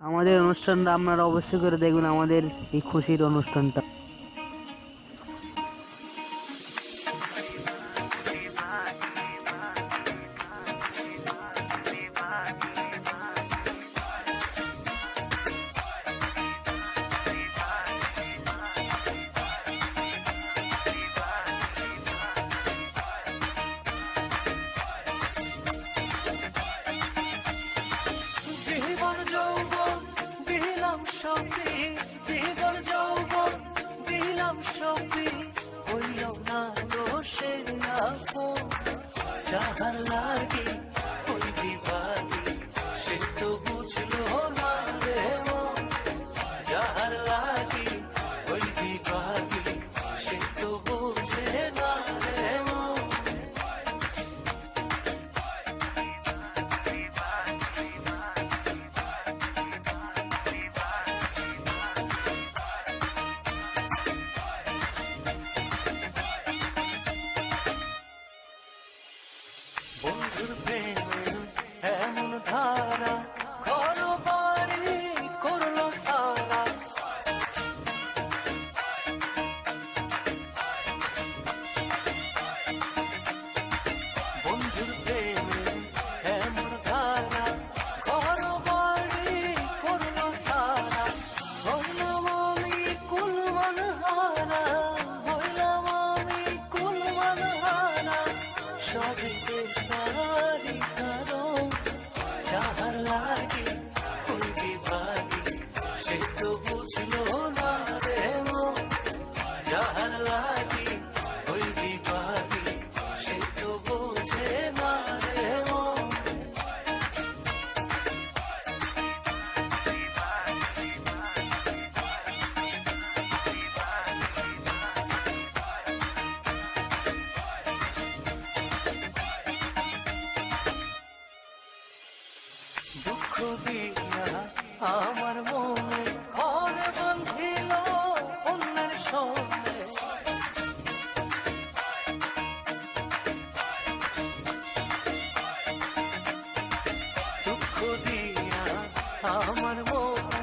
আমাদের অনুষ্ঠানটা আপনারা অবশ্যই করে দেখবেন, আমাদের এই খুশির অনুষ্ঠানটা। জীবন যৌবন দিলাম সবই, জীবন যৌবন দিলাম সবই, হইল না দোষের আপন। যাহার লাগি ওই বিবাদী, সে তো বুঝলো না রে মন। যাহার লাগি ওই বিবাদী, সে তো বুঝে না রে মন। বন্ধুর প্রেমে এমন ধারা, ঘর বাড়ি করলো সারা। বন্ধুর প্রেমে এমন ধারা, ঘর বাড়ি করলো সারা। হইলাম আমি কুলমান হারা, হইলাম আমি কুলমান হারা। সবই যে তারি কারণ, যাহার লাগি ওই বিভাগী, সে তো বুঝলো না রে মন। যাহার লাগি ওই বিভাগী, সে তো বুঝে না রে মন। দুঃখ দিয়া আমার মনে ঘর বাঁধিল অন্যের সঙ্গে। দুঃখ দিয়া আমার মনে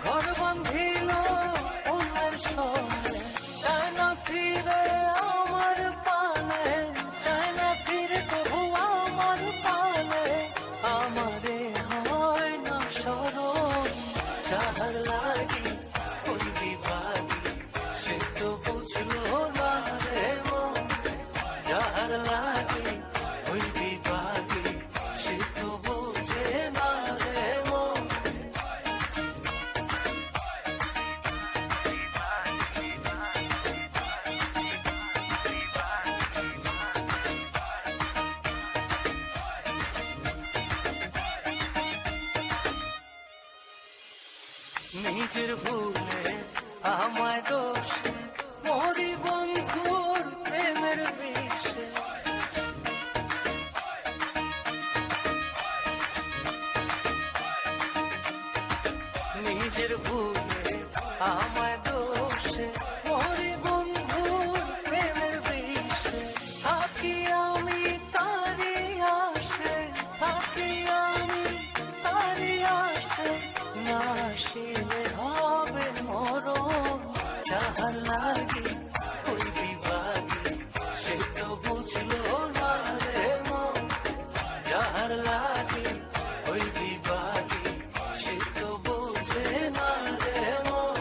ঘর বাঁধিল অন্যের সঙ্গে। চায় না ফিরে আমার পানে, চায় না ফিরে তবু আমার পানে। আমারে হয় না স্মরণ, যাহার লাগি ওই বিভাগী, সে তো বুঝলো না রে মন। যাহার লাগি ওই বিভাগী, সে তো বুঝে না রে মন। নিজের ভুলে আমায় দোষে, মরি বন্ধুর প্রেমের বিষে। নিজের ভুলে আমায় দোষে, মরি বন্ধুর প্রেমের বিষে। থাকি আমি তারি আসে, থাকি আমি তারি আসে। না আসিলে হবে মরণ, যাহার লাগি ওই বিভাগী, সে তো বুঝলো না রে মন। যাহার লাগি ওই বিভাগী, সে তো বুঝে না রে মন।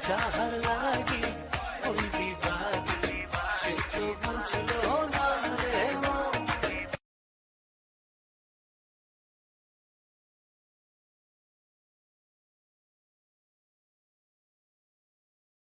যাহার লাগি